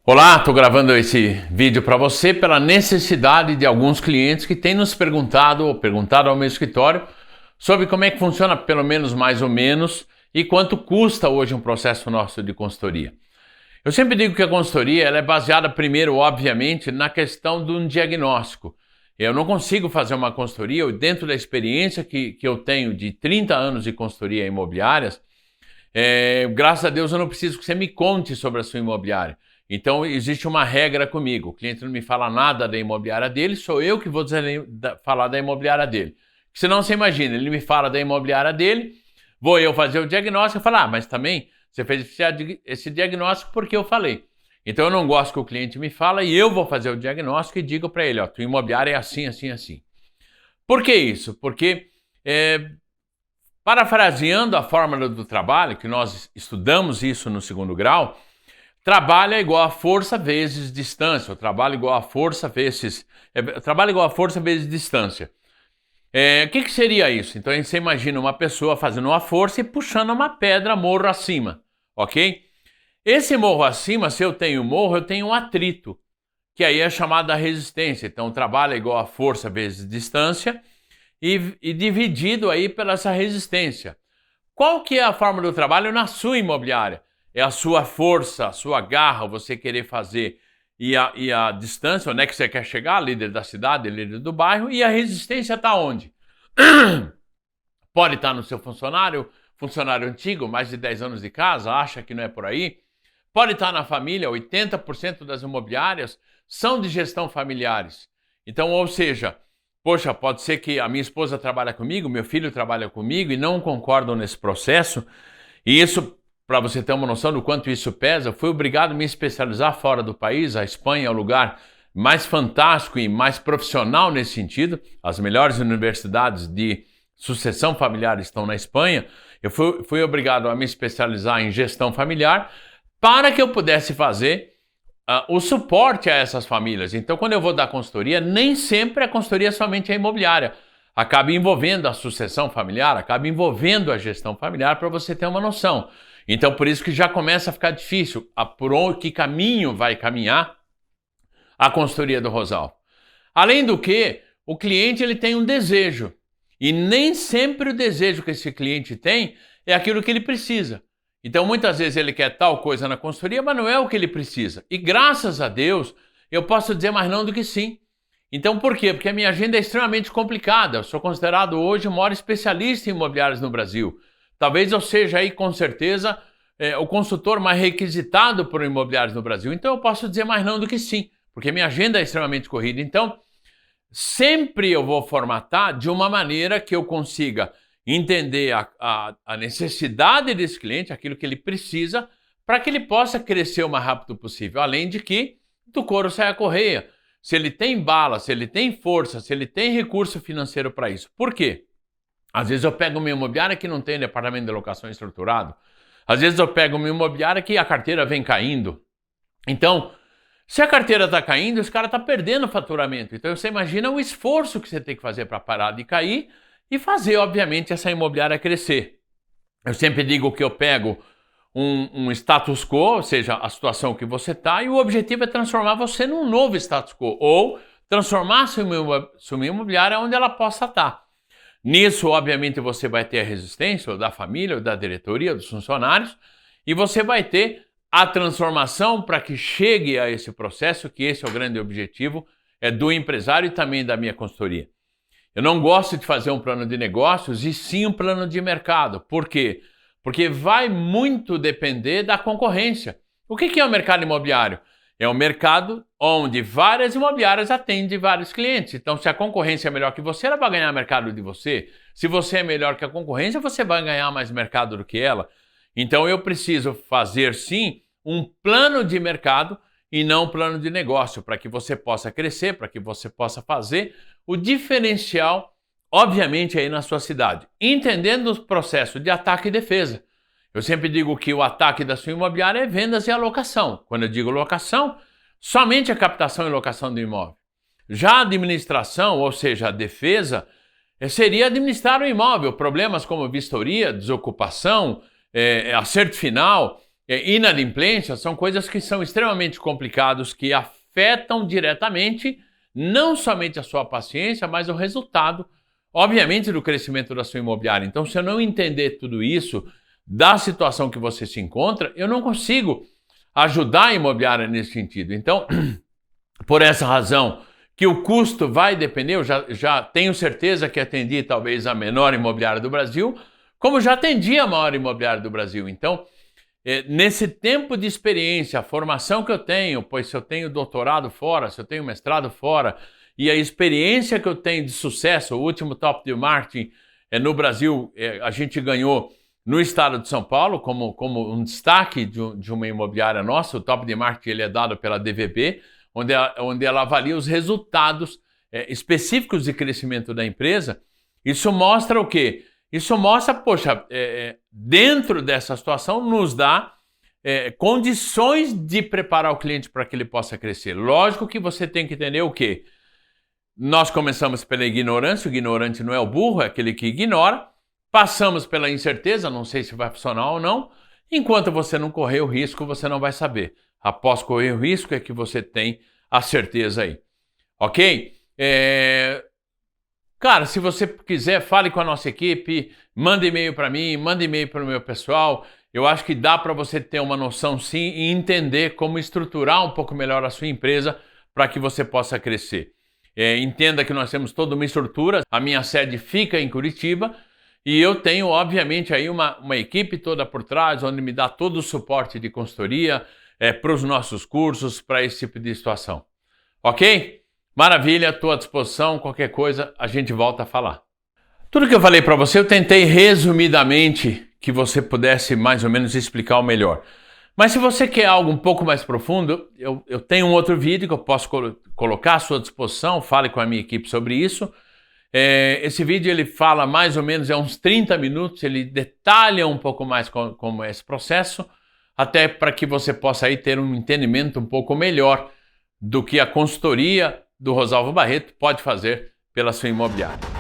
Olá, estou gravando esse vídeo para você pela necessidade de alguns clientes que têm nos perguntado ou perguntado ao meu escritório sobre como é que funciona, pelo menos mais ou menos, e quanto custa hoje um processo nosso de consultoria. Eu sempre digo que a consultoria ela é baseada primeiro, obviamente, na questão de um diagnóstico. Eu não consigo fazer uma consultoria, dentro da experiência que eu tenho de 30 anos de consultoria imobiliárias, graças a Deus eu não preciso que você me conte sobre a sua imobiliária. Então, existe uma regra comigo. O cliente não me fala nada da imobiliária dele, sou eu que vou falar da imobiliária dele. Senão, você imagina, ele me fala da imobiliária dele, vou eu fazer o diagnóstico e falar, mas também você fez esse diagnóstico porque eu falei. Então, eu não gosto que o cliente me fala e eu vou fazer o diagnóstico e digo para ele, ó, tua imobiliária é assim, assim, assim. Por que isso? Porque, parafraseando a fórmula do trabalho, que nós estudamos isso no segundo grau, trabalho é igual a força vezes distância. O trabalho é igual a força vezes... trabalho é igual a força vezes distância. O que seria isso? Então, você imagina uma pessoa fazendo uma força e puxando uma pedra morro acima, ok? Esse morro acima, se eu tenho morro, eu tenho um atrito, que aí é chamado da resistência. Então, o trabalho é igual a força vezes distância e dividido aí pela essa resistência. Qual que é a forma do trabalho na sua imobiliária? É a sua força, a sua garra, você querer fazer e a distância, onde é que você quer chegar, líder da cidade, líder do bairro, e a resistência está onde? Pode estar no seu funcionário antigo, mais de 10 anos de casa, acha que não é por aí. Pode estar na família, 80% das imobiliárias são de gestão familiares. Então, ou seja, poxa, pode ser que a minha esposa trabalha comigo, meu filho trabalha comigo e não concordam nesse processo, e isso... Para você ter uma noção do quanto isso pesa, fui obrigado a me especializar fora do país. A Espanha é o lugar mais fantástico e mais profissional nesse sentido. As melhores universidades de sucessão familiar estão na Espanha. Eu fui obrigado a me especializar em gestão familiar para que eu pudesse fazer o suporte a essas famílias. Então, quando eu vou dar consultoria, nem sempre a consultoria somente é imobiliária. Acaba envolvendo a sucessão familiar, acaba envolvendo a gestão familiar, para você ter uma noção. Então, por isso que já começa a ficar difícil por que caminho vai caminhar a consultoria do Rosal. Além do que, o cliente ele tem um desejo. E nem sempre o desejo que esse cliente tem é aquilo que ele precisa. Então, muitas vezes ele quer tal coisa na consultoria, mas não é o que ele precisa. E graças a Deus, eu posso dizer mais não do que sim. Então, por quê? Porque a minha agenda é extremamente complicada. Eu sou considerado hoje o maior especialista em imobiliários no Brasil. Talvez eu seja aí, com certeza, o consultor mais requisitado por imobiliários no Brasil. Então eu posso dizer mais não do que sim, porque minha agenda é extremamente corrida. Então, sempre eu vou formatar de uma maneira que eu consiga entender a necessidade desse cliente, aquilo que ele precisa, para que ele possa crescer o mais rápido possível. Além de que do couro sai a correia. Se ele tem bala, se ele tem força, se ele tem recurso financeiro para isso. Por quê? Às vezes eu pego uma imobiliária que não tem departamento de locação estruturado. Às vezes eu pego uma imobiliária que a carteira vem caindo. Então, se a carteira está caindo, esse cara está perdendo faturamento. Então você imagina o esforço que você tem que fazer para parar de cair e fazer, obviamente, essa imobiliária crescer. Eu sempre digo que eu pego um status quo, ou seja, a situação que você está, e o objetivo é transformar você num novo status quo, ou transformar sua imobiliária onde ela possa estar. Nisso, obviamente, você vai ter a resistência da família, da diretoria, dos funcionários, e você vai ter a transformação para que chegue a esse processo, que esse é o grande objetivo do empresário e também da minha consultoria. Eu não gosto de fazer um plano de negócios e sim um plano de mercado. Por quê? Porque vai muito depender da concorrência. O que é o mercado imobiliário? É um mercado onde várias imobiliárias atendem vários clientes. Então, se a concorrência é melhor que você, ela vai ganhar mercado de você. Se você é melhor que a concorrência, você vai ganhar mais mercado do que ela. Então, eu preciso fazer, sim, um plano de mercado e não um plano de negócio, para que você possa crescer, para que você possa fazer o diferencial, obviamente, aí na sua cidade. Entendendo o processo de ataque e defesa. Eu sempre digo que o ataque da sua imobiliária é vendas e alocação. Quando eu digo locação, somente a captação e locação do imóvel. Já a administração, ou seja, a defesa, seria administrar o imóvel. Problemas como vistoria, desocupação, acerto final, inadimplência são coisas que são extremamente complicadas, que afetam diretamente não somente a sua paciência, mas o resultado, obviamente, do crescimento da sua imobiliária. Então, se eu não entender tudo isso da situação que você se encontra, eu não consigo ajudar a imobiliária nesse sentido. Então, por essa razão, que o custo vai depender, eu já tenho certeza que atendi talvez a menor imobiliária do Brasil, como já atendi a maior imobiliária do Brasil. Então, nesse tempo de experiência, a formação que eu tenho, pois se eu tenho doutorado fora, se eu tenho mestrado fora, e a experiência que eu tenho de sucesso, o último Top de Marketing no Brasil, a gente ganhou no estado de São Paulo, como um destaque de uma imobiliária nossa. O Top de Marketing ele é dado pela DVB, onde ela avalia os resultados específicos de crescimento da empresa. Isso mostra o quê? Isso mostra, poxa, dentro dessa situação nos dá condições de preparar o cliente para que ele possa crescer. Lógico que você tem que entender o quê? Nós começamos pela ignorância, o ignorante não é o burro, é aquele que ignora. Passamos pela incerteza, não sei se vai funcionar ou não. Enquanto você não correr o risco, você não vai saber. Após correr o risco é que você tem a certeza aí. Ok? Cara, se você quiser, fale com a nossa equipe, manda e-mail para mim, manda e-mail para o meu pessoal. Eu acho que dá para você ter uma noção sim e entender como estruturar um pouco melhor a sua empresa para que você possa crescer. Entenda que nós temos toda uma estrutura, a minha sede fica em Curitiba e eu tenho, obviamente, aí uma equipe toda por trás, onde me dá todo o suporte de consultoria para os nossos cursos, para esse tipo de situação. Ok? Maravilha, estou à disposição, qualquer coisa a gente volta a falar. Tudo que eu falei para você, eu tentei resumidamente que você pudesse mais ou menos explicar o melhor. Mas se você quer algo um pouco mais profundo, eu tenho um outro vídeo que eu posso colocar à sua disposição, fale com a minha equipe sobre isso. Esse vídeo ele fala mais ou menos, uns 30 minutos, ele detalha um pouco mais como é esse processo, até para que você possa aí ter um entendimento um pouco melhor do que a consultoria do Rosalvo Barreto pode fazer pela sua imobiliária.